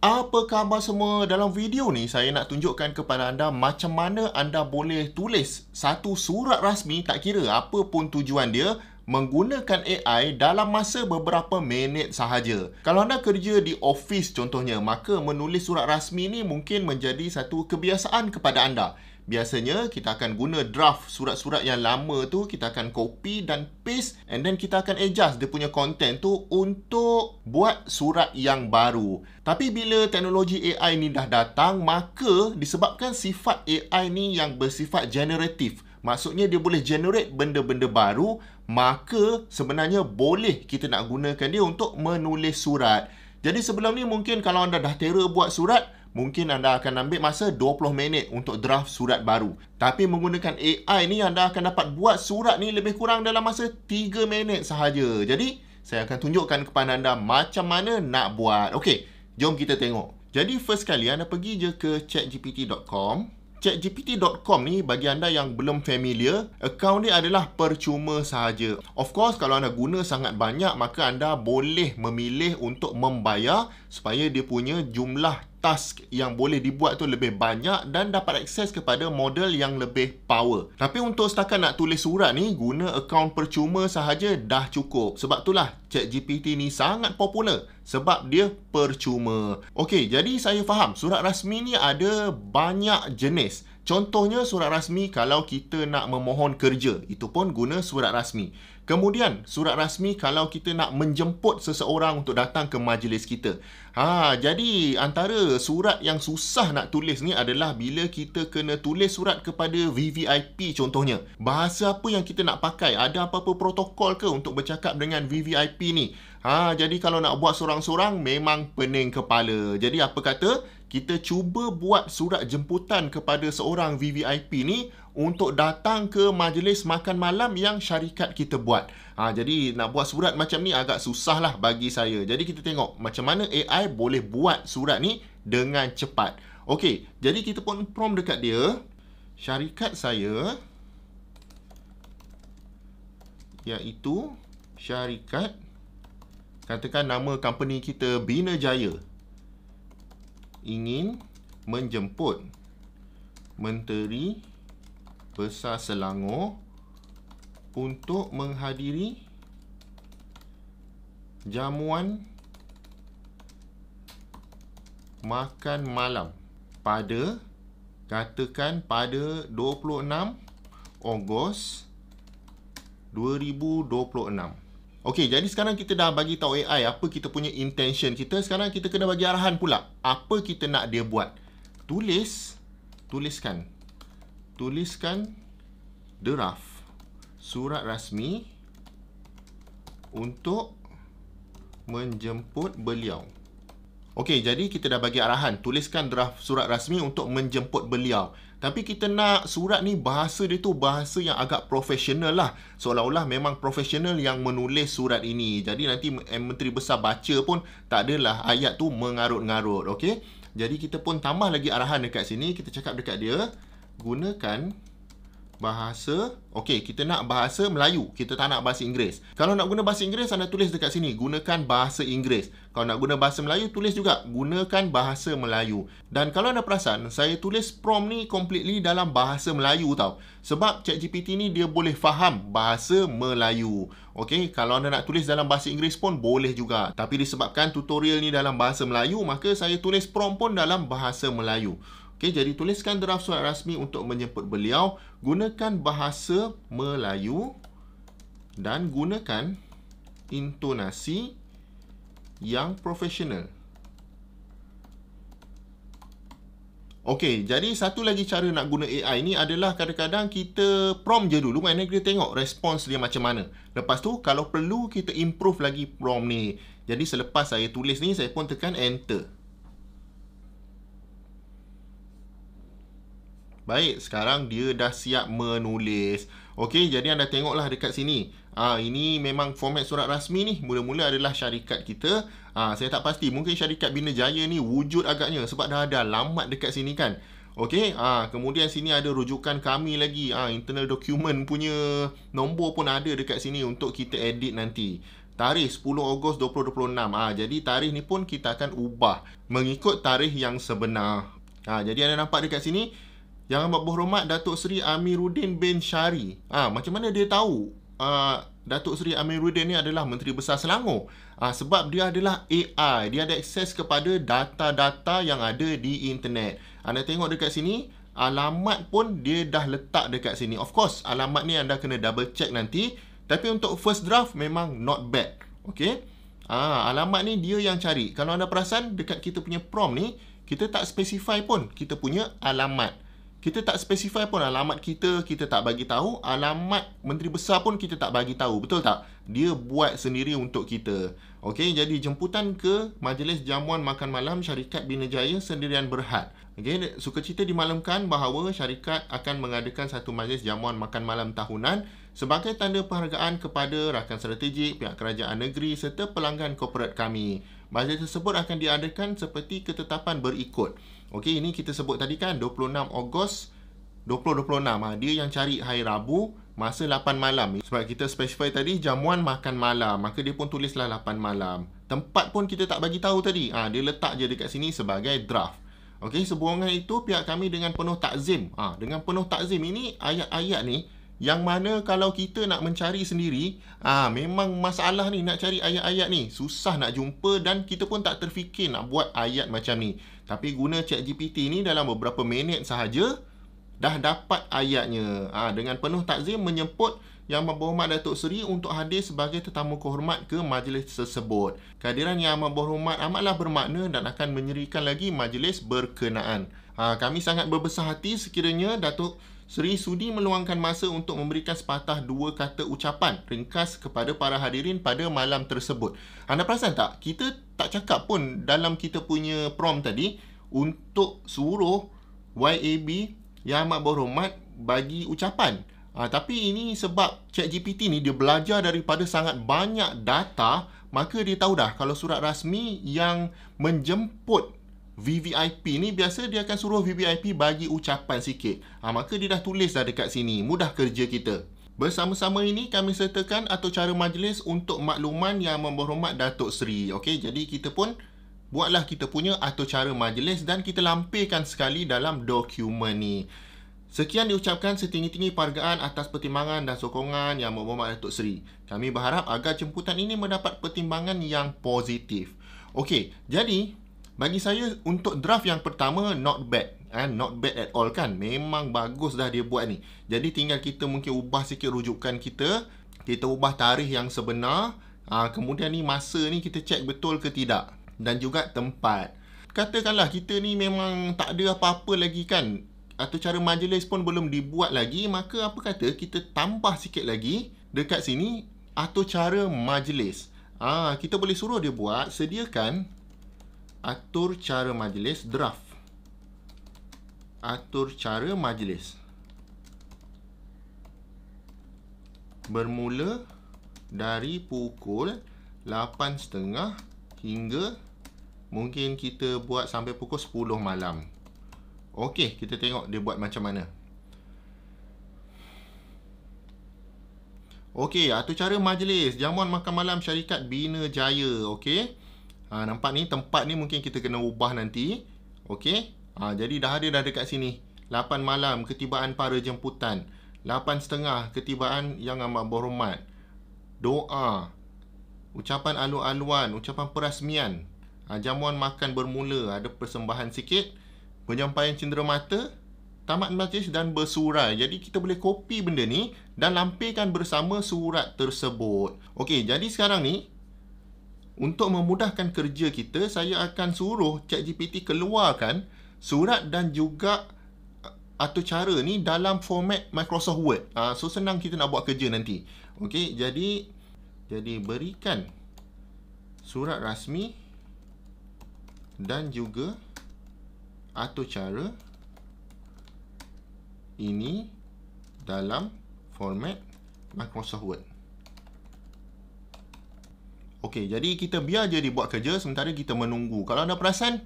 Apa khabar semua? Dalam video ni saya nak tunjukkan kepada anda macam mana anda boleh tulis satu surat rasmi, tak kira apa pun tujuan dia, menggunakan AI dalam masa beberapa minit sahaja. Kalau anda kerja di office contohnya, maka menulis surat rasmi ni mungkin menjadi satu kebiasaan kepada anda. Biasanya kita akan guna draft surat-surat yang lama tu, kita akan copy dan paste and then kita akan adjust dia punya content tu untuk buat surat yang baru. Tapi bila teknologi AI ni dah datang, maka disebabkan sifat AI ni yang bersifat generatif, maksudnya dia boleh generate benda-benda baru, maka sebenarnya boleh kita nak gunakan dia untuk menulis surat. Jadi sebelum ni mungkin kalau anda dah terror buat surat, mungkin anda akan ambil masa 20 minit untuk draft surat baru. Tapi menggunakan AI ni anda akan dapat buat surat ni lebih kurang dalam masa 3 minit sahaja. Jadi saya akan tunjukkan kepada anda macam mana nak buat. Okey, jom kita tengok. Jadi first kali anda pergi je ke chatgpt.com. Chatgpt.com ni bagi anda yang belum familiar, akaun dia adalah percuma sahaja. Of course, kalau anda guna sangat banyak, maka anda boleh memilih untuk membayar supaya dia punya jumlah task yang boleh dibuat tu lebih banyak dan dapat akses kepada model yang lebih power. Tapi untuk setakat nak tulis surat ni, guna akaun percuma sahaja dah cukup. Sebab itulah ChatGPT ni sangat popular sebab dia percuma. Okey, jadi saya faham surat rasmi ni ada banyak jenis. Contohnya surat rasmi kalau kita nak memohon kerja, itu pun guna surat rasmi. Kemudian surat rasmi kalau kita nak menjemput seseorang untuk datang ke majlis kita. Jadi antara surat yang susah nak tulis ni adalah bila kita kena tulis surat kepada VVIP contohnya. Bahasa apa yang kita nak pakai? Ada apa-apa protokol ke untuk bercakap dengan VVIP ni? Jadi kalau nak buat sorang-sorang memang pening kepala. Jadi apa kata? Kita cuba buat surat jemputan kepada seorang VVIP ni untuk datang ke majlis makan malam yang syarikat kita buat. Jadi nak buat surat macam ni agak susah lah bagi saya. Jadi kita tengok macam mana AI boleh buat surat ni dengan cepat. Okey, jadi kita pun prompt dekat dia. Syarikat saya, iaitu syarikat, katakan nama company kita Bina Jaya, ingin menjemput Menteri Besar Selangor untuk menghadiri jamuan makan malam pada 26 Ogos 2026. Okey, jadi sekarang kita dah bagi tahu AI apa kita punya intention kita. Sekarang kita kena bagi arahan pula. Apa kita nak dia buat? Tuliskan draft surat rasmi untuk menjemput beliau. Okey, jadi kita dah bagi arahan. Tuliskan draft surat rasmi untuk menjemput beliau. Tapi kita nak surat ni bahasa dia tu bahasa yang agak profesional lah. Seolah-olah memang profesional yang menulis surat ini. Jadi nanti Menteri Besar baca pun tak adalah ayat tu mengarut-ngarut. Okey? Jadi kita pun tambah lagi arahan dekat sini. Kita cakap dekat dia, gunakan bahasa, okey, kita nak bahasa Melayu, kita tak nak bahasa Inggeris. Kalau nak guna bahasa Inggeris, anda tulis dekat sini, gunakan bahasa Inggeris. Kalau nak guna bahasa Melayu, tulis juga, gunakan bahasa Melayu. Dan kalau anda perasan, saya tulis prompt ni completely dalam bahasa Melayu tau. Sebab ChatGPT ni dia boleh faham bahasa Melayu. Okey, kalau anda nak tulis dalam bahasa Inggeris pun boleh juga. Tapi disebabkan tutorial ni dalam bahasa Melayu, maka saya tulis prompt pun dalam bahasa Melayu. Okey, jadi tuliskan draft surat rasmi untuk menjemput beliau, gunakan bahasa Melayu dan gunakan intonasi yang profesional. Okey, jadi satu lagi cara nak guna AI ni adalah kadang-kadang kita prompt je dulu, and then kita tengok respons dia macam mana. Lepas tu, kalau perlu kita improve lagi prompt ni. Jadi selepas saya tulis ni, saya pun tekan enter. Baik, sekarang dia dah siap menulis. Okey, jadi anda tengoklah dekat sini. Ini memang format surat rasmi ni. Mula-mula adalah syarikat kita. Saya tak pasti. Mungkin syarikat Bina Jaya ni wujud agaknya. Sebab dah ada alamat dekat sini kan. Okey, kemudian sini ada rujukan kami lagi. Internal document punya nombor pun ada dekat sini untuk kita edit nanti. tarikh 10 Ogos 2026. Jadi tarikh ni pun kita akan ubah mengikut tarikh yang sebenar. Jadi anda nampak dekat sini, Yang Amat Berhormat Datuk Seri Amiruddin bin Syari. Macam mana dia tahu Datuk Seri Amiruddin ni adalah Menteri Besar Selangor? Sebab dia adalah AI. Dia ada akses kepada data-data yang ada di internet. Anda tengok dekat sini, alamat pun dia dah letak dekat sini. Of course, alamat ni anda kena double check nanti. Tapi untuk first draft memang not bad. Okay? Alamat ni dia yang cari. Kalau anda perasan, dekat kita punya prompt ni, kita tak specify pun kita punya alamat. Kita tak specify pun alamat kita tak bagi tahu. Alamat Menteri Besar pun kita tak bagi tahu. Betul tak? Dia buat sendiri untuk kita. Okey, jadi jemputan ke Majlis Jamuan Makan Malam Syarikat Bina Jaya Sendirian Berhad. Okey, sukacita dimaklumkan bahawa syarikat akan mengadakan satu majlis jamuan makan malam tahunan sebagai tanda penghargaan kepada rakan strategik, pihak kerajaan negeri serta pelanggan korporat kami. Majlis tersebut akan diadakan seperti ketetapan berikut. Okey, ini kita sebut tadi kan 26 Ogos 2026. Dia yang cari hari Rabu masa 8 malam. Sebab kita specify tadi jamuan makan malam, maka dia pun tulislah 8 malam. Tempat pun kita tak bagi tahu tadi. Dia letak je dekat sini sebagai draft. Okey, sehubungan itu pihak kami dengan penuh takzim. Dengan penuh takzim ini ayat-ayat ni yang mana kalau kita nak mencari sendiri, memang masalah ni nak cari ayat-ayat ni. Susah nak jumpa dan kita pun tak terfikir nak buat ayat macam ni. Tapi guna ChatGPT ni dalam beberapa minit sahaja dah dapat ayatnya. Dengan penuh takzim menyemput Yang Amat Berhormat Datuk Seri untuk hadir sebagai tetamu kehormat ke majlis tersebut. Kehadiran Yang Amat Berhormat amatlah bermakna dan akan menyerikan lagi majlis berkenaan. Kami sangat berbesar hati sekiranya Datuk Seri sudi meluangkan masa untuk memberikan sepatah dua kata ucapan ringkas kepada para hadirin pada malam tersebut. Anda perasan tak? Kita tak cakap pun dalam kita punya prompt tadi untuk suruh YAB Yang Amat Berhormat bagi ucapan. Tapi ini sebab ChatGPT ni dia belajar daripada sangat banyak data, maka dia tahu dah kalau surat rasmi yang menjemput VVIP ni biasa dia akan suruh VVIP bagi ucapan sikit. Maka dia dah tulis dah dekat sini. Mudah kerja kita. Bersama-sama ini kami sertakan atur cara majlis untuk makluman Yang Amat Berhormat Datuk Seri. Okey, jadi kita pun buatlah kita punya atur cara majlis dan kita lampirkan sekali dalam dokumen ni. Sekian diucapkan setinggi-tinggi penghargaan atas pertimbangan dan sokongan Yang Amat Berhormat Datuk Seri. Kami berharap agar jemputan ini mendapat pertimbangan yang positif. Okey, jadi bagi saya untuk draft yang pertama not bad. Not bad at all kan. Memang bagus dah dia buat ni. Jadi tinggal kita mungkin ubah sikit rujukan kita. Kita ubah tarikh yang sebenar. Kemudian ni masa ni kita check betul ke tidak. Dan juga tempat. Katakanlah kita ni memang tak ada apa-apa lagi kan. Atau cara majlis pun belum dibuat lagi. Maka apa kata kita tambah sikit lagi dekat sini atur cara majlis. Kita boleh suruh dia buat sediakan atur cara majlis draft. Atur cara majlis bermula dari pukul 8.30 hingga mungkin kita buat sampai pukul 10 malam. Okey, kita tengok dia buat macam mana. Okey, atur cara majlis jamuan makan malam Syarikat Bina Jaya. Okey, nampak ni tempat ni mungkin kita kena ubah nanti. Okey, jadi dah ada dah dekat sini. 8 malam ketibaan para jemputan. 8.30 ketibaan Yang Amat Berhormat. Doa, ucapan alu-aluan, ucapan perasmian. Jamuan makan bermula, ada persembahan sikit. Penyampaian cenderamata, tamat majlis dan bersurai. Jadi kita boleh copy benda ni dan lampirkan bersama surat tersebut. Okey, jadi sekarang ni untuk memudahkan kerja kita, saya akan suruh ChatGPT keluarkan surat dan juga atur cara ni dalam format Microsoft Word. So senang kita nak buat kerja nanti. Okey, jadi berikan surat rasmi dan juga atur cara ini dalam format Microsoft Word. Okey, jadi kita biar je dia buat kerja sementara kita menunggu. Kalau anda perasan,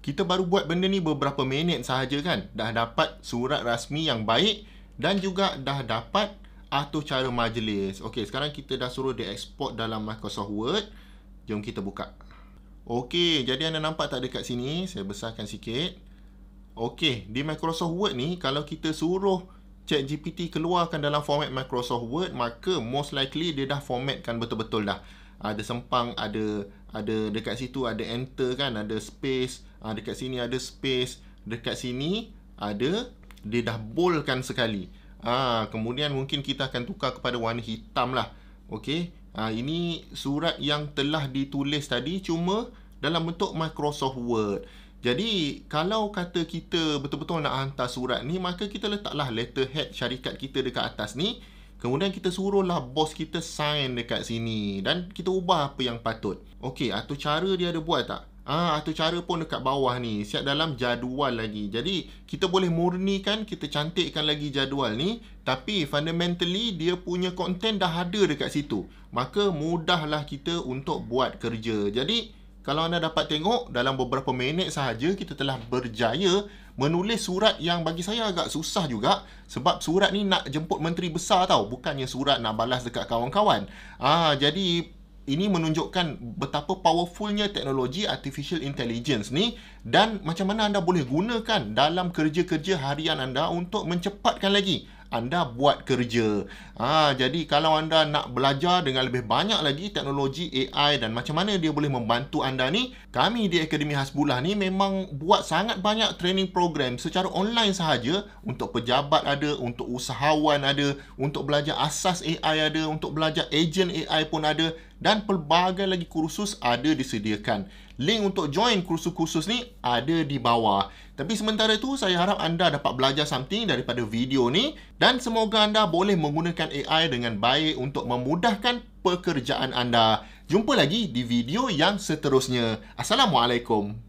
kita baru buat benda ni beberapa minit sahaja kan. Dah dapat surat rasmi yang baik dan juga dah dapat atur cara majlis. Okey, sekarang kita dah suruh dia export dalam Microsoft Word. Jom kita buka. Okey, jadi anda nampak tak dekat sini? Saya besarkan sikit. Okey, di Microsoft Word ni, kalau kita suruh ChatGPT keluarkan dalam format Microsoft Word, maka most likely dia dah formatkan betul-betul dah. Ada sempang, ada dekat situ ada enter kan, ada space, dekat sini ada space, dekat sini ada, dia dah boldkan sekali. Kemudian mungkin kita akan tukar kepada warna hitam lah. Okey, ini surat yang telah ditulis tadi, cuma dalam bentuk Microsoft Word. Jadi, kalau kata kita betul-betul nak hantar surat ni, maka kita letaklah letterhead syarikat kita dekat atas ni. Kemudian kita suruhlah bos kita sign dekat sini. Dan kita ubah apa yang patut. Okey, atur cara dia ada buat tak? Atur cara pun dekat bawah ni. Siap dalam jadual lagi. Jadi, kita boleh murnikan, kita cantikkan lagi jadual ni. Tapi, fundamentally, dia punya content dah ada dekat situ. Maka, mudahlah kita untuk buat kerja. Jadi, kalau anda dapat tengok, dalam beberapa minit sahaja kita telah berjaya menulis surat yang bagi saya agak susah juga. Sebab surat ni nak jemput menteri besar tau. Bukannya surat nak balas dekat kawan-kawan. Jadi ini menunjukkan betapa powerfulnya teknologi artificial intelligence ni. Dan macam mana anda boleh gunakan dalam kerja-kerja harian anda untuk mencepatkan lagi anda buat kerja. Jadi kalau anda nak belajar dengan lebih banyak lagi teknologi AI dan macam mana dia boleh membantu anda ni, kami di Akademi Hasbullah ni memang buat sangat banyak training program secara online sahaja. Untuk pejabat ada, untuk usahawan ada, untuk belajar asas AI ada, untuk belajar agent AI pun ada, dan pelbagai lagi kursus ada disediakan. Link untuk join kursus-kursus ni ada di bawah. Tapi sementara itu, saya harap anda dapat belajar something daripada video ni dan semoga anda boleh menggunakan AI dengan baik untuk memudahkan pekerjaan anda. Jumpa lagi di video yang seterusnya. Assalamualaikum.